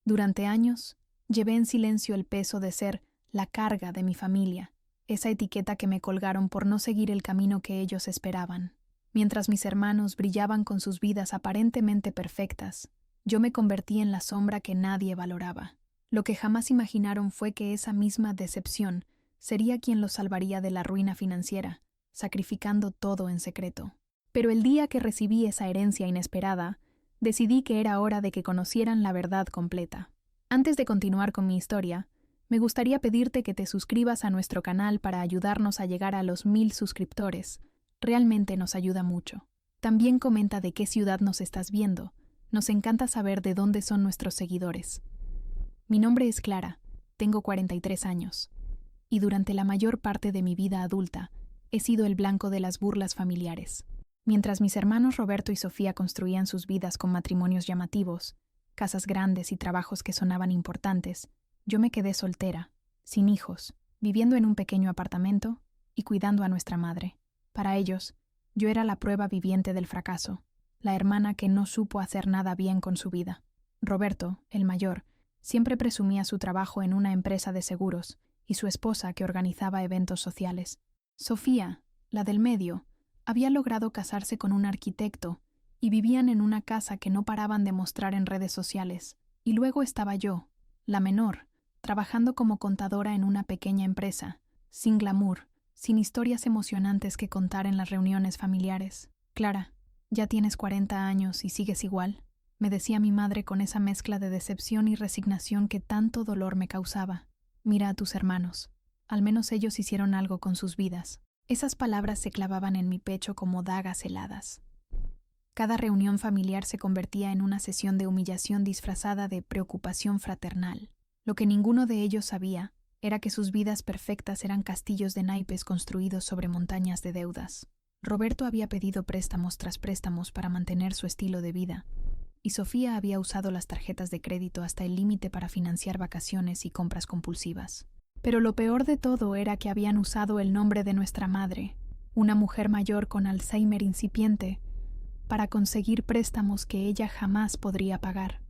Durante años, llevé en silencio el peso de ser la carga de mi familia, esa etiqueta que me colgaron por no seguir el camino que ellos esperaban. Mientras mis hermanos brillaban con sus vidas aparentemente perfectas, yo me convertí en la sombra que nadie valoraba. Lo que jamás imaginaron fue que esa misma decepción sería quien los salvaría de la ruina financiera, sacrificando todo en secreto. Pero el día que recibí esa herencia inesperada, decidí que era hora de que conocieran la verdad completa. Antes de continuar con mi historia, me gustaría pedirte que te suscribas a nuestro canal para ayudarnos a llegar a los 1000 suscriptores. Realmente nos ayuda mucho. También comenta de qué ciudad nos estás viendo. Nos encanta saber de dónde son nuestros seguidores. Mi nombre es Clara, tengo 43 años, y durante la mayor parte de mi vida adulta he sido el blanco de las burlas familiares. Mientras mis hermanos Roberto y Sofía construían sus vidas con matrimonios llamativos, casas grandes y trabajos que sonaban importantes, yo me quedé soltera, sin hijos, viviendo en un pequeño apartamento y cuidando a nuestra madre. Para ellos, yo era la prueba viviente del fracaso, la hermana que no supo hacer nada bien con su vida. Roberto, el mayor, siempre presumía su trabajo en una empresa de seguros y su esposa que organizaba eventos sociales. Sofía, la del medio, había logrado casarse con un arquitecto y vivían en una casa que no paraban de mostrar en redes sociales. Y luego estaba yo, la menor, trabajando como contadora en una pequeña empresa, sin glamour, sin historias emocionantes que contar en las reuniones familiares. Clara, ya tienes 40 años y sigues igual, me decía mi madre con esa mezcla de decepción y resignación que tanto dolor me causaba. Mira a tus hermanos, al menos ellos hicieron algo con sus vidas. Esas palabras se clavaban en mi pecho como dagas heladas. Cada reunión familiar se convertía en una sesión de humillación disfrazada de preocupación fraternal. Lo que ninguno de ellos sabía era que sus vidas perfectas eran castillos de naipes construidos sobre montañas de deudas. Roberto había pedido préstamos tras préstamos para mantener su estilo de vida, y Sofía había usado las tarjetas de crédito hasta el límite para financiar vacaciones y compras compulsivas. Pero lo peor de todo era que habían usado el nombre de nuestra madre, una mujer mayor con Alzheimer incipiente, para conseguir préstamos que ella jamás podría pagar.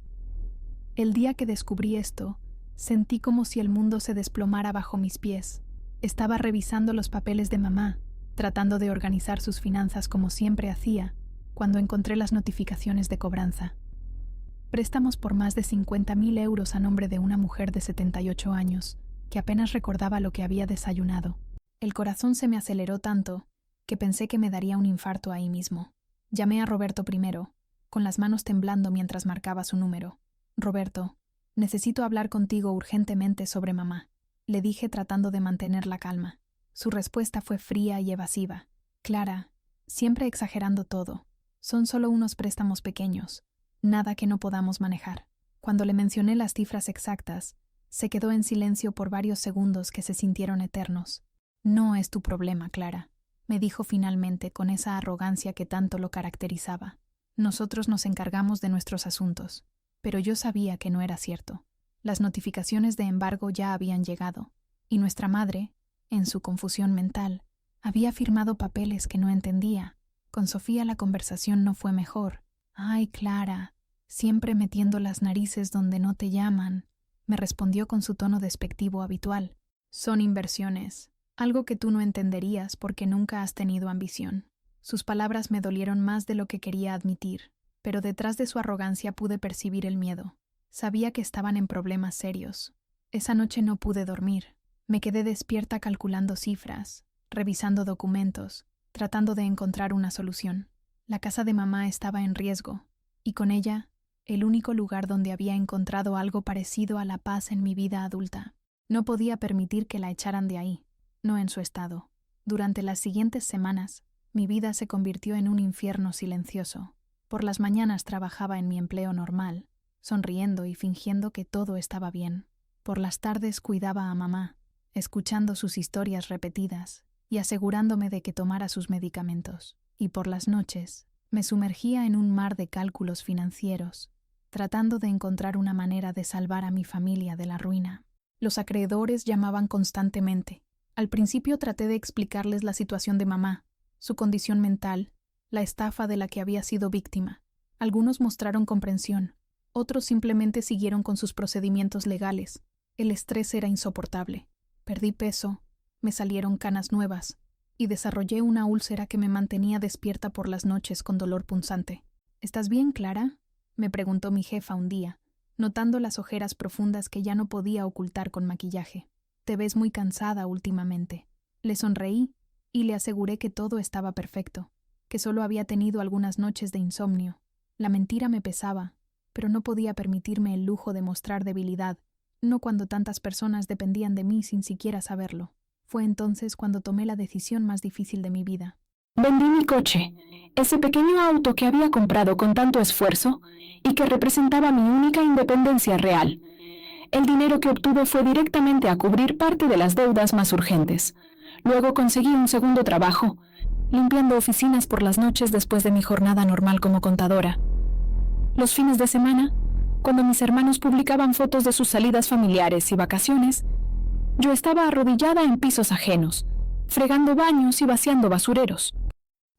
El día que descubrí esto, sentí como si el mundo se desplomara bajo mis pies. Estaba revisando los papeles de mamá, tratando de organizar sus finanzas como siempre hacía, cuando encontré las notificaciones de cobranza. Préstamos por más de 50.000 euros a nombre de una mujer de 78 años, que apenas recordaba lo que había desayunado. El corazón se me aceleró tanto que pensé que me daría un infarto ahí mismo. Llamé a Roberto primero, con las manos temblando mientras marcaba su número. Roberto, necesito hablar contigo urgentemente sobre mamá, le dije tratando de mantener la calma. Su respuesta fue fría y evasiva. Clara, siempre exagerando todo. Son solo unos préstamos pequeños, nada que no podamos manejar. Cuando le mencioné las cifras exactas, se quedó en silencio por varios segundos que se sintieron eternos. No es tu problema, Clara, me dijo finalmente con esa arrogancia que tanto lo caracterizaba. Nosotros nos encargamos de nuestros asuntos, pero yo sabía que no era cierto. Las notificaciones de embargo ya habían llegado, y nuestra madre, en su confusión mental, había firmado papeles que no entendía. Con Sofía la conversación no fue mejor. «Ay, Clara, siempre metiendo las narices donde no te llaman», me respondió con su tono despectivo habitual. «Son inversiones, algo que tú no entenderías porque nunca has tenido ambición». Sus palabras me dolieron más de lo que quería admitir, pero detrás de su arrogancia pude percibir el miedo. Sabía que estaban en problemas serios. Esa noche no pude dormir. Me quedé despierta calculando cifras, revisando documentos, tratando de encontrar una solución. La casa de mamá estaba en riesgo, y con ella, el único lugar donde había encontrado algo parecido a la paz en mi vida adulta. No podía permitir que la echaran de ahí, no en su estado. Durante las siguientes semanas, mi vida se convirtió en un infierno silencioso. Por las mañanas trabajaba en mi empleo normal, sonriendo y fingiendo que todo estaba bien. Por las tardes cuidaba a mamá, escuchando sus historias repetidas y asegurándome de que tomara sus medicamentos. Y por las noches me sumergía en un mar de cálculos financieros, tratando de encontrar una manera de salvar a mi familia de la ruina. Los acreedores llamaban constantemente. Al principio traté de explicarles la situación de mamá, su condición mental, la estafa de la que había sido víctima. Algunos mostraron comprensión, Otros simplemente siguieron con sus procedimientos legales. El estrés era insoportable. Perdí peso, me salieron canas nuevas y desarrollé una úlcera que me mantenía despierta por las noches con dolor punzante. ¿Estás bien, Clara?, me preguntó mi jefa un día, notando las ojeras profundas que ya no podía ocultar con maquillaje. Te ves muy cansada últimamente. Le sonreí y le aseguré que todo estaba perfecto, que solo había tenido algunas noches de insomnio. La mentira me pesaba, pero no podía permitirme el lujo de mostrar debilidad, no cuando tantas personas dependían de mí sin siquiera saberlo. Fue entonces cuando tomé la decisión más difícil de mi vida. Vendí mi coche, ese pequeño auto que había comprado con tanto esfuerzo y que representaba mi única independencia real. El dinero que obtuve fue directamente a cubrir parte de las deudas más urgentes. Luego conseguí un segundo trabajo, limpiando oficinas por las noches después de mi jornada normal como contadora. Los fines de semana, cuando mis hermanos publicaban fotos de sus salidas familiares y vacaciones, yo estaba arrodillada en pisos ajenos, fregando baños y vaciando basureros.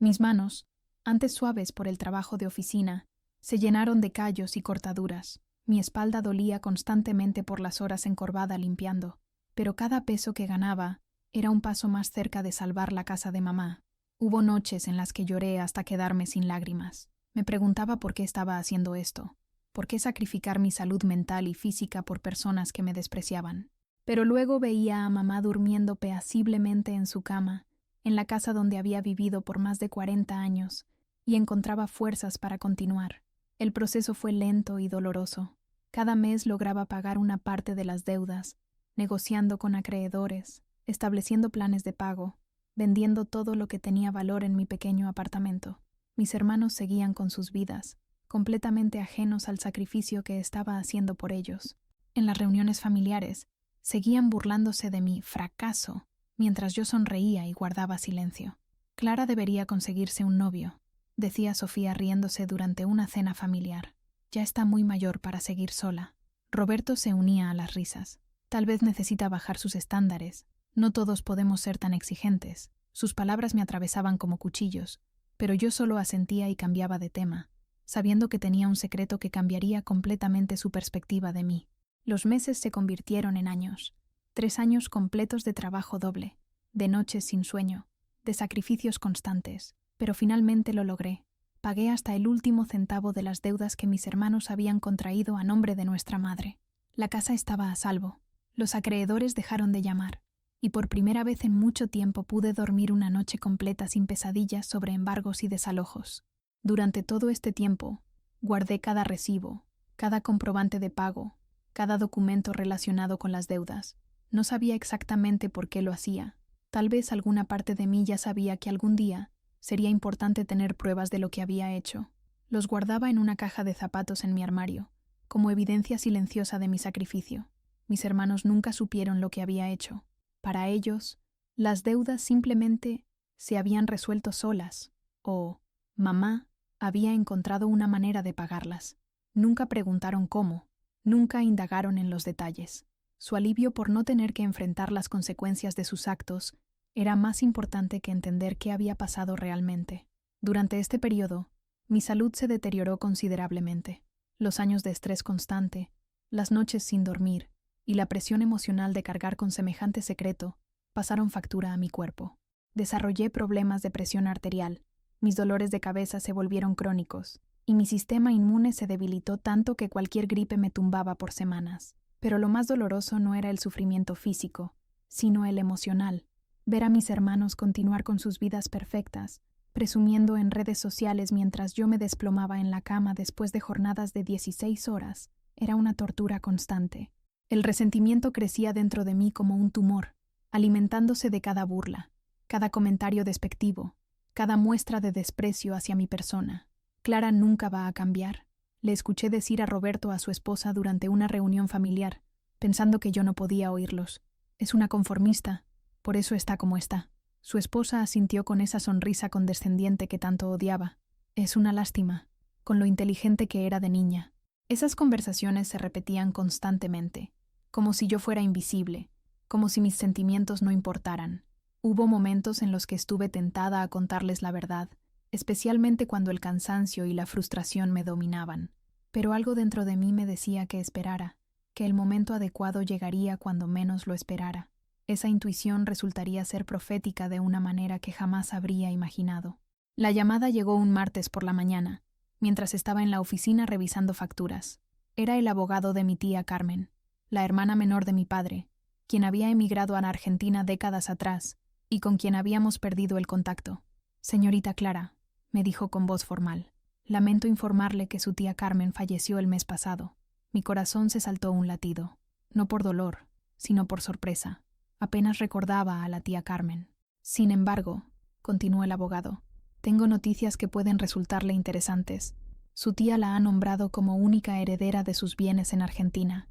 Mis manos, antes suaves por el trabajo de oficina, se llenaron de callos y cortaduras. Mi espalda dolía constantemente por las horas encorvada limpiando, pero cada peso que ganaba era un paso más cerca de salvar la casa de mamá. Hubo noches en las que lloré hasta quedarme sin lágrimas. Me preguntaba por qué estaba haciendo esto, por qué sacrificar mi salud mental y física por personas que me despreciaban. Pero luego veía a mamá durmiendo apaciblemente en su cama, en la casa donde había vivido por más de 40 años, y encontraba fuerzas para continuar. El proceso fue lento y doloroso. Cada mes lograba pagar una parte de las deudas, negociando con acreedores, estableciendo planes de pago, vendiendo todo lo que tenía valor en mi pequeño apartamento. Mis hermanos seguían con sus vidas, completamente ajenos al sacrificio que estaba haciendo por ellos. En las reuniones familiares, seguían burlándose de mi fracaso, mientras yo sonreía y guardaba silencio. Clara debería conseguirse un novio, decía Sofía riéndose durante una cena familiar. Ya está muy mayor para seguir sola. Roberto se unía a las risas. Tal vez necesita bajar sus estándares. No todos podemos ser tan exigentes. Sus palabras me atravesaban como cuchillos, pero yo solo asentía y cambiaba de tema, sabiendo que tenía un secreto que cambiaría completamente su perspectiva de mí. Los meses se convirtieron en años. 3 años completos de trabajo doble, de noches sin sueño, de sacrificios constantes. Pero finalmente lo logré. Pagué hasta el último centavo de las deudas que mis hermanos habían contraído a nombre de nuestra madre. La casa estaba a salvo. Los acreedores dejaron de llamar, y por primera vez en mucho tiempo pude dormir una noche completa sin pesadillas sobre embargos y desalojos. Durante todo este tiempo, guardé cada recibo, cada comprobante de pago, cada documento relacionado con las deudas. No sabía exactamente por qué lo hacía. Tal vez alguna parte de mí ya sabía que algún día sería importante tener pruebas de lo que había hecho. Los guardaba en una caja de zapatos en mi armario, como evidencia silenciosa de mi sacrificio. Mis hermanos nunca supieron lo que había hecho. Para ellos, las deudas simplemente se habían resuelto solas, o mamá había encontrado una manera de pagarlas. Nunca preguntaron cómo, nunca indagaron en los detalles. Su alivio por no tener que enfrentar las consecuencias de sus actos era más importante que entender qué había pasado realmente. Durante este periodo, mi salud se deterioró considerablemente. Los años de estrés constante, las noches sin dormir y la presión emocional de cargar con semejante secreto pasaron factura a mi cuerpo. Desarrollé problemas de presión arterial, mis dolores de cabeza se volvieron crónicos, y mi sistema inmune se debilitó tanto que cualquier gripe me tumbaba por semanas. Pero lo más doloroso no era el sufrimiento físico, sino el emocional. Ver a mis hermanos continuar con sus vidas perfectas, presumiendo en redes sociales mientras yo me desplomaba en la cama después de jornadas de 16 horas, era una tortura constante. El resentimiento crecía dentro de mí como un tumor, alimentándose de cada burla, cada comentario despectivo, cada muestra de desprecio hacia mi persona. Clara nunca va a cambiar, le escuché decir a Roberto a su esposa durante una reunión familiar, pensando que yo no podía oírlos. Es una conformista. Por eso está como está. Su esposa asintió con esa sonrisa condescendiente que tanto odiaba. Es una lástima, con lo inteligente que era de niña. Esas conversaciones se repetían constantemente, como si yo fuera invisible, como si mis sentimientos no importaran. Hubo momentos en los que estuve tentada a contarles la verdad, especialmente cuando el cansancio y la frustración me dominaban. Pero algo dentro de mí me decía que esperara, que el momento adecuado llegaría cuando menos lo esperara. Esa intuición resultaría ser profética de una manera que jamás habría imaginado. La llamada llegó un martes por la mañana, mientras estaba en la oficina revisando facturas. Era el abogado de mi tía Carmen, la hermana menor de mi padre, quien había emigrado a la Argentina décadas atrás y con quien habíamos perdido el contacto. Señorita Clara, me dijo con voz formal, lamento informarle que su tía Carmen falleció el mes pasado. Mi corazón se saltó un latido, no por dolor, sino por sorpresa. Apenas recordaba a la tía Carmen. Sin embargo, continuó el abogado, tengo noticias que pueden resultarle interesantes. Su tía la ha nombrado como única heredera de sus bienes en Argentina.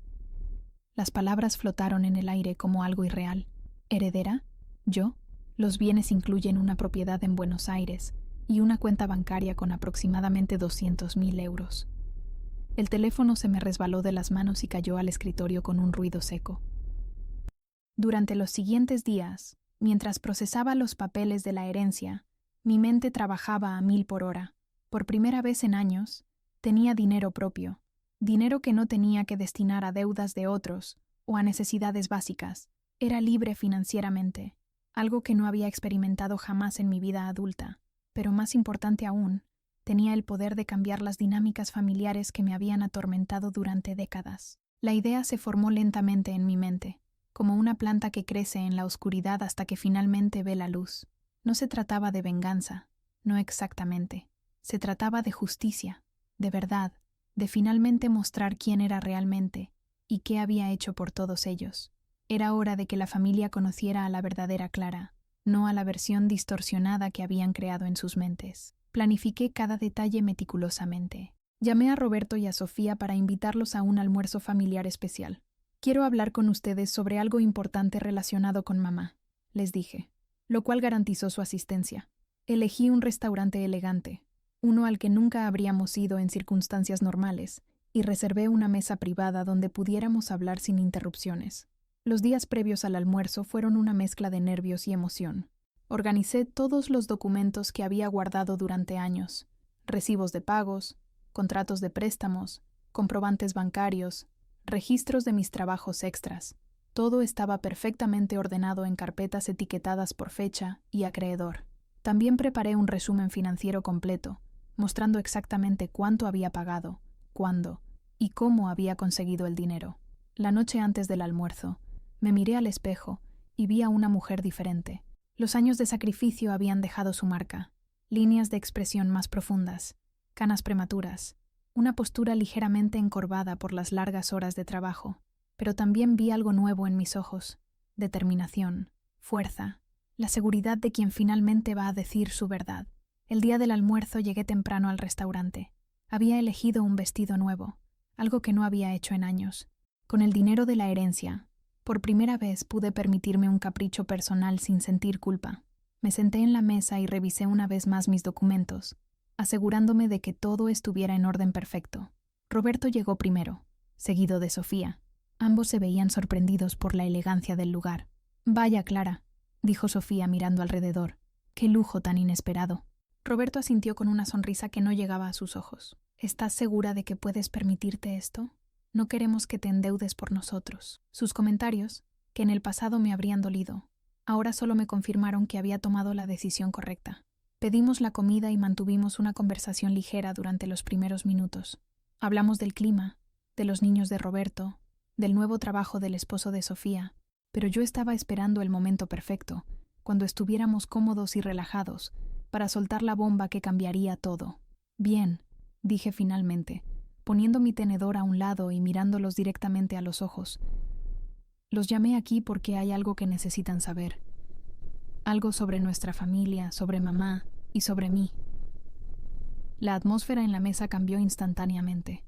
Las palabras flotaron en el aire como algo irreal. ¿Heredera? ¿Yo? Los bienes incluyen una propiedad en Buenos Aires y una cuenta bancaria con aproximadamente 200.000 euros. El teléfono se me resbaló de las manos y cayó al escritorio con un ruido seco. Durante los siguientes días, mientras procesaba los papeles de la herencia, mi mente trabajaba a 1000 por hora. Por primera vez en años, tenía dinero propio, dinero que no tenía que destinar a deudas de otros o a necesidades básicas. Era libre financieramente, algo que no había experimentado jamás en mi vida adulta, pero más importante aún, tenía el poder de cambiar las dinámicas familiares que me habían atormentado durante décadas. La idea se formó lentamente en mi mente, como una planta que crece en la oscuridad hasta que finalmente ve la luz. No se trataba de venganza, no exactamente. Se trataba de justicia, de verdad, de finalmente mostrar quién era realmente y qué había hecho por todos ellos. Era hora de que la familia conociera a la verdadera Clara, no a la versión distorsionada que habían creado en sus mentes. Planifiqué cada detalle meticulosamente. Llamé a Roberto y a Sofía para invitarlos a un almuerzo familiar especial. Quiero hablar con ustedes sobre algo importante relacionado con mamá, les dije, lo cual garantizó su asistencia. Elegí un restaurante elegante, uno al que nunca habríamos ido en circunstancias normales, y reservé una mesa privada donde pudiéramos hablar sin interrupciones. Los días previos al almuerzo fueron una mezcla de nervios y emoción. Organicé todos los documentos que había guardado durante años, recibos de pagos, contratos de préstamos, comprobantes bancarios, registros de mis trabajos extras. Todo estaba perfectamente ordenado en carpetas etiquetadas por fecha y acreedor. También preparé un resumen financiero completo, mostrando exactamente cuánto había pagado, cuándo y cómo había conseguido el dinero. La noche antes del almuerzo, me miré al espejo y vi a una mujer diferente. Los años de sacrificio habían dejado su marca, líneas de expresión más profundas, canas prematuras, una postura ligeramente encorvada por las largas horas de trabajo, pero también vi algo nuevo en mis ojos, determinación, fuerza, la seguridad de quien finalmente va a decir su verdad. El día del almuerzo llegué temprano al restaurante. Había elegido un vestido nuevo, algo que no había hecho en años. Con el dinero de la herencia, por primera vez pude permitirme un capricho personal sin sentir culpa. Me senté en la mesa y revisé una vez más mis documentos, asegurándome de que todo estuviera en orden perfecto. Roberto llegó primero, seguido de Sofía. Ambos se veían sorprendidos por la elegancia del lugar. «Vaya, Clara», dijo Sofía mirando alrededor. «Qué lujo tan inesperado». Roberto asintió con una sonrisa que no llegaba a sus ojos. «¿Estás segura de que puedes permitirte esto? No queremos que te endeudes por nosotros». Sus comentarios, que en el pasado me habrían dolido, ahora solo me confirmaron que había tomado la decisión correcta. Pedimos la comida y mantuvimos una conversación ligera durante los primeros minutos. Hablamos del clima, de los niños de Roberto, del nuevo trabajo del esposo de Sofía, pero yo estaba esperando el momento perfecto, cuando estuviéramos cómodos y relajados, para soltar la bomba que cambiaría todo. «Bien», dije finalmente, poniendo mi tenedor a un lado y mirándolos directamente a los ojos. «Los llamé aquí porque hay algo que necesitan saber. Algo sobre nuestra familia, sobre mamá y sobre mí». La atmósfera en la mesa cambió instantáneamente.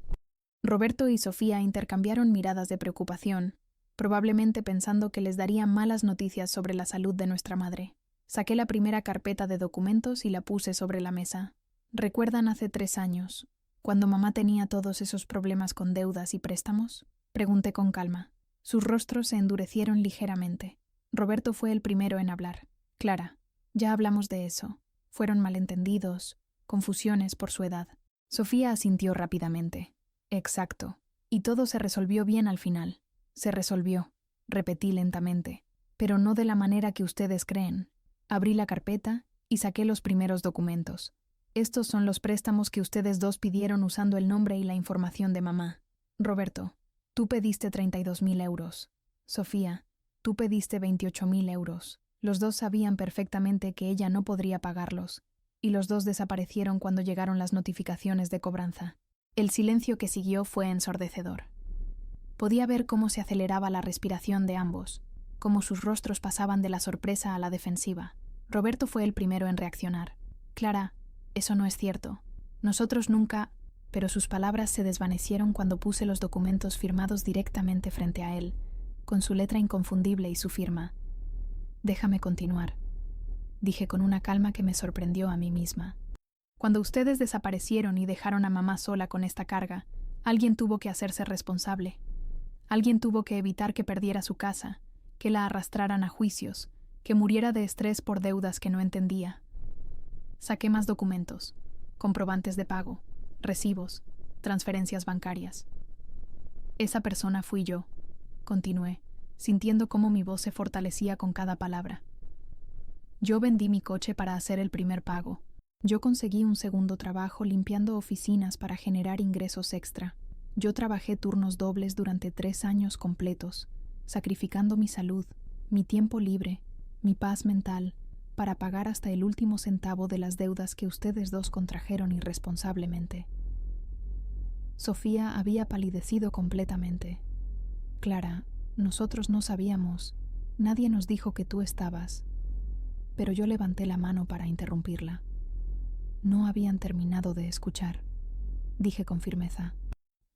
Roberto y Sofía intercambiaron miradas de preocupación, probablemente pensando que les daría malas noticias sobre la salud de nuestra madre. Saqué la primera carpeta de documentos y la puse sobre la mesa. ¿Recuerdan hace 3 años, cuando mamá tenía todos esos problemas con deudas y préstamos? Pregunté con calma. Sus rostros se endurecieron ligeramente. Roberto fue el primero en hablar. «Clara, ya hablamos de eso. Fueron malentendidos, confusiones por su edad». Sofía asintió rápidamente. Exacto. Y todo se resolvió bien al final. Se resolvió, repetí lentamente, pero no de la manera que ustedes creen. Abrí la carpeta y saqué los primeros documentos. Estos son los préstamos que ustedes dos pidieron usando el nombre y la información de mamá. Roberto, tú pediste 32.000 euros. Sofía, tú pediste 28.000 euros. Los dos sabían perfectamente que ella no podría pagarlos, y los dos desaparecieron cuando llegaron las notificaciones de cobranza. El silencio que siguió fue ensordecedor. Podía ver cómo se aceleraba la respiración de ambos, cómo sus rostros pasaban de la sorpresa a la defensiva. Roberto fue el primero en reaccionar. Clara, eso no es cierto. Nosotros nunca... Pero sus palabras se desvanecieron cuando puse los documentos firmados directamente frente a él, con su letra inconfundible y su firma. Déjame continuar, dije con una calma que me sorprendió a mí misma. Cuando ustedes desaparecieron y dejaron a mamá sola con esta carga, alguien tuvo que hacerse responsable. Alguien tuvo que evitar que perdiera su casa, que la arrastraran a juicios, que muriera de estrés por deudas que no entendía. Saqué más documentos, comprobantes de pago, recibos, transferencias bancarias. Esa persona fui yo, continué, sintiendo cómo mi voz se fortalecía con cada palabra. Yo vendí mi coche para hacer el primer pago. Yo conseguí un segundo trabajo limpiando oficinas para generar ingresos extra. Yo trabajé turnos dobles durante 3 años completos, sacrificando mi salud, mi tiempo libre, mi paz mental, para pagar hasta el último centavo de las deudas que ustedes dos contrajeron irresponsablemente. Sofía había palidecido completamente. Clara, nosotros no sabíamos. Nadie nos dijo que tú estabas. Pero yo levanté la mano para interrumpirla. No habían terminado de escuchar, dije con firmeza.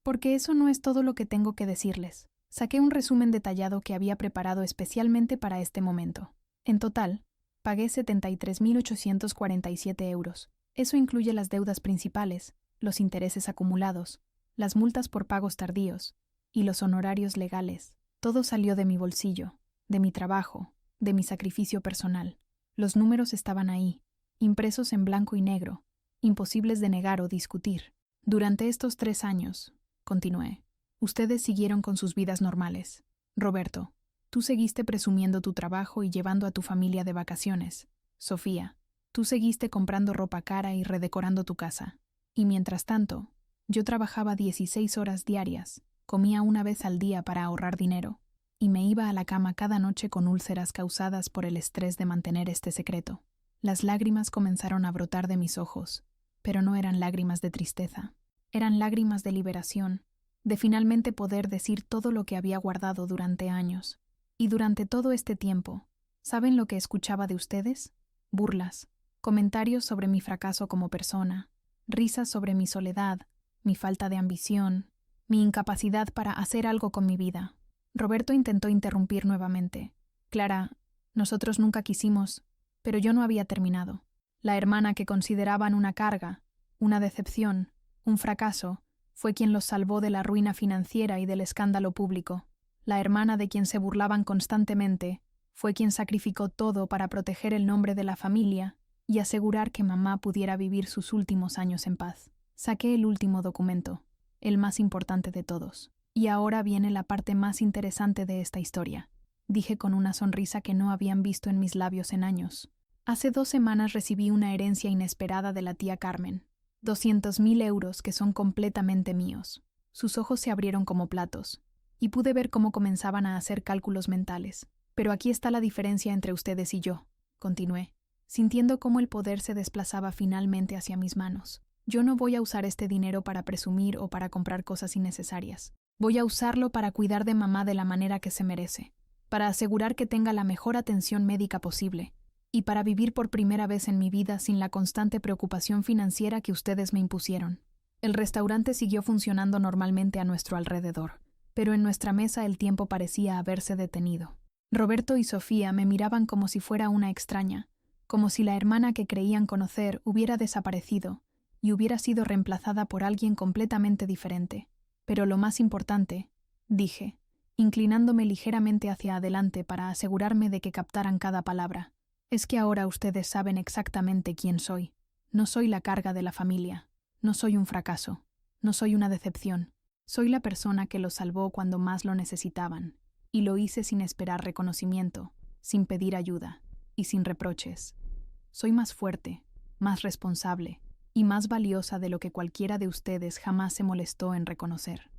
Porque eso no es todo lo que tengo que decirles. Saqué un resumen detallado que había preparado especialmente para este momento. En total, pagué 73.847 euros. Eso incluye las deudas principales, los intereses acumulados, las multas por pagos tardíos y los honorarios legales. Todo salió de mi bolsillo, de mi trabajo, de mi sacrificio personal. Los números estaban ahí, impresos en blanco y negro, imposibles de negar o discutir. Durante estos 3 años, continué, ustedes siguieron con sus vidas normales. Roberto, tú seguiste presumiendo tu trabajo y llevando a tu familia de vacaciones. Sofía, tú seguiste comprando ropa cara y redecorando tu casa. Y mientras tanto, yo trabajaba 16 horas diarias, comía una vez al día para ahorrar dinero, y me iba a la cama cada noche con úlceras causadas por el estrés de mantener este secreto. Las lágrimas comenzaron a brotar de mis ojos, pero no eran lágrimas de tristeza. Eran lágrimas de liberación, de finalmente poder decir todo lo que había guardado durante años. Y durante todo este tiempo, ¿saben lo que escuchaba de ustedes? Burlas, comentarios sobre mi fracaso como persona, risas sobre mi soledad, mi falta de ambición, mi incapacidad para hacer algo con mi vida. Roberto intentó interrumpir nuevamente. Clara, nosotros nunca quisimos, pero yo no había terminado. La hermana que consideraban una carga, una decepción, un fracaso, fue quien los salvó de la ruina financiera y del escándalo público. La hermana de quien se burlaban constantemente fue quien sacrificó todo para proteger el nombre de la familia y asegurar que mamá pudiera vivir sus últimos años en paz. Saqué el último documento, el más importante de todos. Y ahora viene la parte más interesante de esta historia, dije con una sonrisa que no habían visto en mis labios en años. Hace 2 semanas recibí una herencia inesperada de la tía Carmen. 200.000 euros que son completamente míos. Sus ojos se abrieron como platos, y pude ver cómo comenzaban a hacer cálculos mentales. Pero aquí está la diferencia entre ustedes y yo, continué, sintiendo cómo el poder se desplazaba finalmente hacia mis manos. Yo no voy a usar este dinero para presumir o para comprar cosas innecesarias. Voy a usarlo para cuidar de mamá de la manera que se merece, para asegurar que tenga la mejor atención médica posible, y para vivir por primera vez en mi vida sin la constante preocupación financiera que ustedes me impusieron. El restaurante siguió funcionando normalmente a nuestro alrededor, pero en nuestra mesa el tiempo parecía haberse detenido. Roberto y Sofía me miraban como si fuera una extraña, como si la hermana que creían conocer hubiera desaparecido y hubiera sido reemplazada por alguien completamente diferente. Pero lo más importante, dije, inclinándome ligeramente hacia adelante para asegurarme de que captaran cada palabra, es que ahora ustedes saben exactamente quién soy. No soy la carga de la familia, no soy un fracaso, no soy una decepción. Soy la persona que los salvó cuando más lo necesitaban, y lo hice sin esperar reconocimiento, sin pedir ayuda y sin reproches. Soy más fuerte, más responsable y más valiosa de lo que cualquiera de ustedes jamás se molestó en reconocer.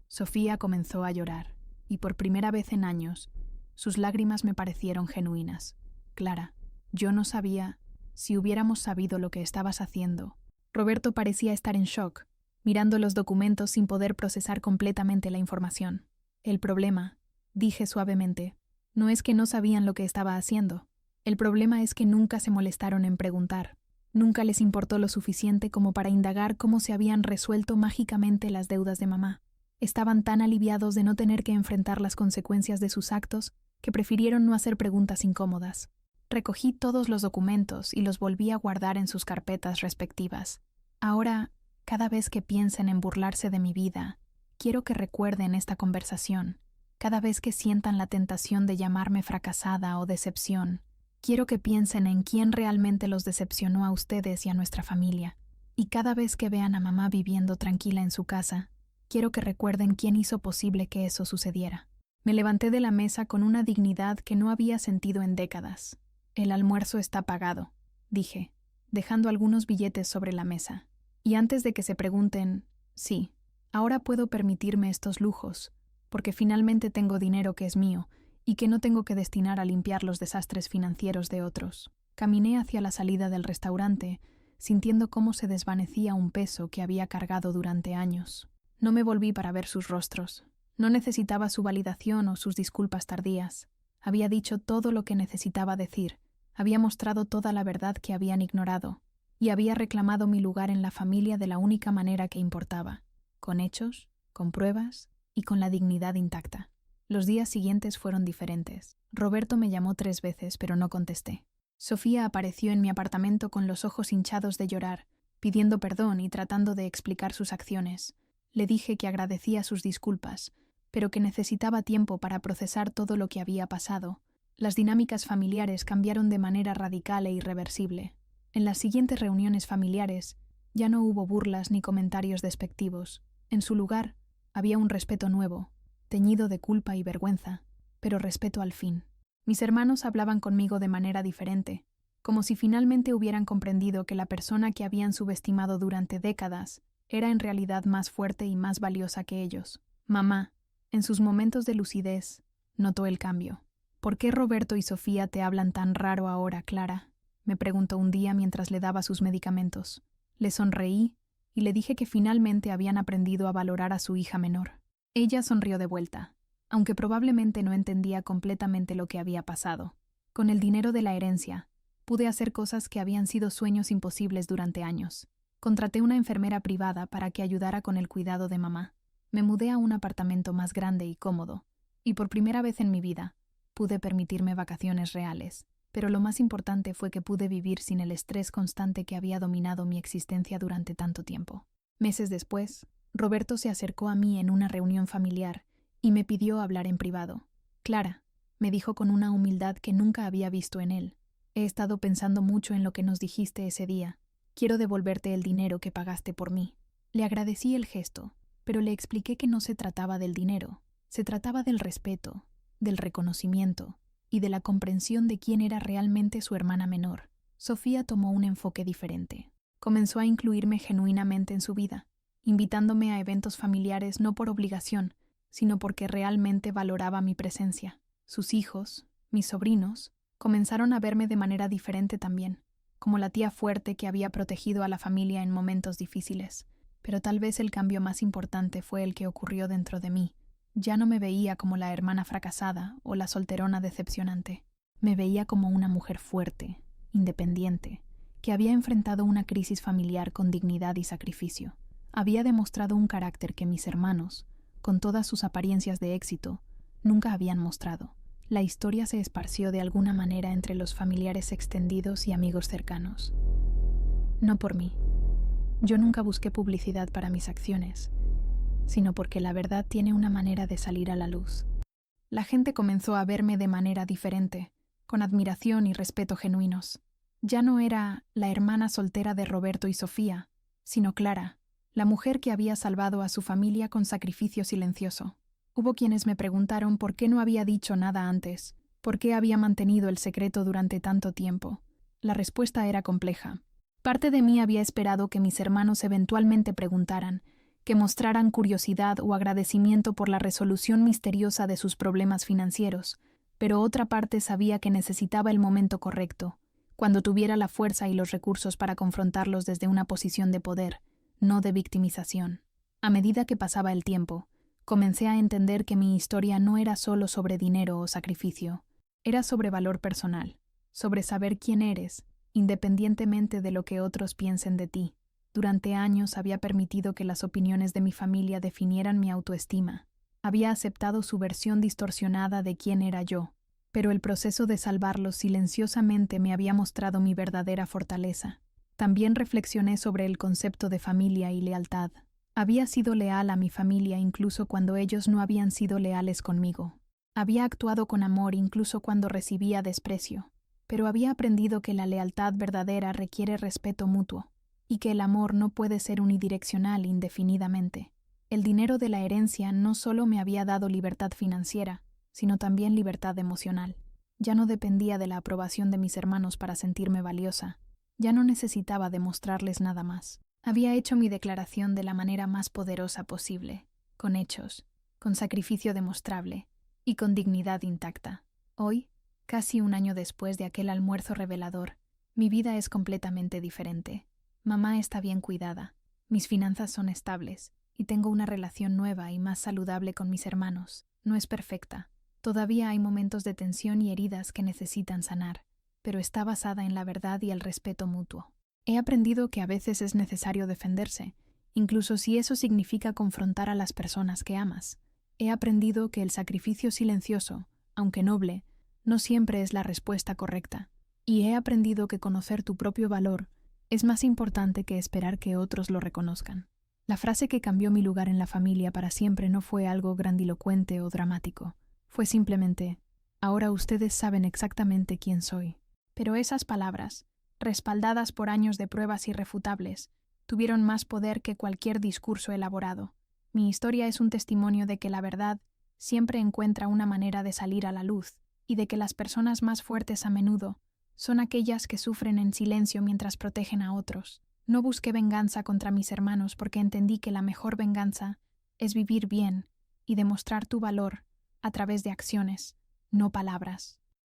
Sofía comenzó a llorar, y por primera vez en años, sus lágrimas me parecieron genuinas. Clara, yo no sabía, si hubiéramos sabido lo que estabas haciendo. Roberto parecía estar en shock, mirando los documentos sin poder procesar completamente la información. El problema, dije suavemente, no es que no sabían lo que estaba haciendo. El problema es que nunca se molestaron en preguntar. Nunca les importó lo suficiente como para indagar cómo se habían resuelto mágicamente las deudas de mamá. Estaban tan aliviados de no tener que enfrentar las consecuencias de sus actos que prefirieron no hacer preguntas incómodas. Recogí todos los documentos y los volví a guardar en sus carpetas respectivas. Ahora, cada vez que piensen en burlarse de mi vida, quiero que recuerden esta conversación. Cada vez que sientan la tentación de llamarme fracasada o decepción, quiero que piensen en quién realmente los decepcionó a ustedes y a nuestra familia. Y cada vez que vean a mamá viviendo tranquila en su casa, quiero que recuerden quién hizo posible que eso sucediera. Me levanté de la mesa con una dignidad que no había sentido en décadas. El almuerzo está pagado, dije, dejando algunos billetes sobre la mesa. Y antes de que se pregunten, sí, ahora puedo permitirme estos lujos, porque finalmente tengo dinero que es mío y que no tengo que destinar a limpiar los desastres financieros de otros. Caminé hacia la salida del restaurante, sintiendo cómo se desvanecía un peso que había cargado durante años. No me volví para ver sus rostros. No necesitaba su validación o sus disculpas tardías. Había dicho todo lo que necesitaba decir, había mostrado toda la verdad que habían ignorado, y había reclamado mi lugar en la familia de la única manera que importaba, con hechos, con pruebas y con la dignidad intacta. Los días siguientes fueron diferentes. Roberto me llamó 3 veces, pero no contesté. Sofía apareció en mi apartamento con los ojos hinchados de llorar, pidiendo perdón y tratando de explicar sus acciones. Le dije que agradecía sus disculpas, pero que necesitaba tiempo para procesar todo lo que había pasado. Las dinámicas familiares cambiaron de manera radical e irreversible. En las siguientes reuniones familiares ya no hubo burlas ni comentarios despectivos. En su lugar había un respeto nuevo, teñido de culpa y vergüenza, pero respeto al fin. Mis hermanos hablaban conmigo de manera diferente, como si finalmente hubieran comprendido que la persona que habían subestimado durante décadas era en realidad más fuerte y más valiosa que ellos. Mamá, en sus momentos de lucidez, notó el cambio. ¿Por qué Roberto y Sofía te hablan tan raro ahora, Clara?, me preguntó un día mientras le daba sus medicamentos. Le sonreí y le dije que finalmente habían aprendido a valorar a su hija menor. Ella sonrió de vuelta, aunque probablemente no entendía completamente lo que había pasado. Con el dinero de la herencia, pude hacer cosas que habían sido sueños imposibles durante años. Contraté una enfermera privada para que ayudara con el cuidado de mamá. Me mudé a un apartamento más grande y cómodo, y por primera vez en mi vida, pude permitirme vacaciones reales. Pero lo más importante fue que pude vivir sin el estrés constante que había dominado mi existencia durante tanto tiempo. Meses después, Roberto se acercó a mí en una reunión familiar y me pidió hablar en privado. Clara, me dijo con una humildad que nunca había visto en él. He estado pensando mucho en lo que nos dijiste ese día. Quiero devolverte el dinero que pagaste por mí. Le agradecí el gesto, pero le expliqué que no se trataba del dinero. Se trataba del respeto, del reconocimiento y de la comprensión de quién era realmente su hermana menor. Sofía tomó un enfoque diferente. Comenzó a incluirme genuinamente en su vida, invitándome a eventos familiares no por obligación, sino porque realmente valoraba mi presencia. Sus hijos, mis sobrinos, comenzaron a verme de manera diferente también, como la tía fuerte que había protegido a la familia en momentos difíciles. Pero tal vez el cambio más importante fue el que ocurrió dentro de mí. Ya no me veía como la hermana fracasada o la solterona decepcionante. Me veía como una mujer fuerte, independiente, que había enfrentado una crisis familiar con dignidad y sacrificio. Había demostrado un carácter que mis hermanos, con todas sus apariencias de éxito, nunca habían mostrado. La historia se esparció de alguna manera entre los familiares extendidos y amigos cercanos. No por mí. Yo nunca busqué publicidad para mis acciones, sino porque la verdad tiene una manera de salir a la luz. La gente comenzó a verme de manera diferente, con admiración y respeto genuinos. Ya no era la hermana soltera de Roberto y Sofía, sino Clara, la mujer que había salvado a su familia con sacrificio silencioso. Hubo quienes me preguntaron por qué no había dicho nada antes, por qué había mantenido el secreto durante tanto tiempo. La respuesta era compleja. Parte de mí había esperado que mis hermanos eventualmente preguntaran, que mostraran curiosidad o agradecimiento por la resolución misteriosa de sus problemas financieros, pero otra parte sabía que necesitaba el momento correcto, cuando tuviera la fuerza y los recursos para confrontarlos desde una posición de poder, no de victimización. A medida que pasaba el tiempo, comencé a entender que mi historia no era solo sobre dinero o sacrificio, era sobre valor personal, sobre saber quién eres, independientemente de lo que otros piensen de ti. Durante años había permitido que las opiniones de mi familia definieran mi autoestima. Había aceptado su versión distorsionada de quién era yo, pero el proceso de salvarlos silenciosamente me había mostrado mi verdadera fortaleza. También reflexioné sobre el concepto de familia y lealtad. Había sido leal a mi familia incluso cuando ellos no habían sido leales conmigo. Había actuado con amor incluso cuando recibía desprecio, pero había aprendido que la lealtad verdadera requiere respeto mutuo, y que el amor no puede ser unidireccional indefinidamente. El dinero de la herencia no solo me había dado libertad financiera, sino también libertad emocional. Ya no dependía de la aprobación de mis hermanos para sentirme valiosa. Ya no necesitaba demostrarles nada más. Había hecho mi declaración de la manera más poderosa posible, con hechos, con sacrificio demostrable y con dignidad intacta. Hoy, casi un año después de aquel almuerzo revelador, mi vida es completamente diferente. Mamá está bien cuidada, mis finanzas son estables y tengo una relación nueva y más saludable con mis hermanos. No es perfecta. Todavía hay momentos de tensión y heridas que necesitan sanar, pero está basada en la verdad y el respeto mutuo. He aprendido que a veces es necesario defenderse, incluso si eso significa confrontar a las personas que amas. He aprendido que el sacrificio silencioso, aunque noble, no siempre es la respuesta correcta. Y he aprendido que conocer tu propio valor es más importante que esperar que otros lo reconozcan. La frase que cambió mi lugar en la familia para siempre no fue algo grandilocuente o dramático. Fue simplemente, ahora ustedes saben exactamente quién soy. Pero esas palabras, respaldadas por años de pruebas irrefutables, tuvieron más poder que cualquier discurso elaborado. Mi historia es un testimonio de que la verdad siempre encuentra una manera de salir a la luz, y de que las personas más fuertes a menudo son aquellas que sufren en silencio mientras protegen a otros. No busqué venganza contra mis hermanos porque entendí que la mejor venganza es vivir bien y demostrar tu valor a través de acciones, no palabras.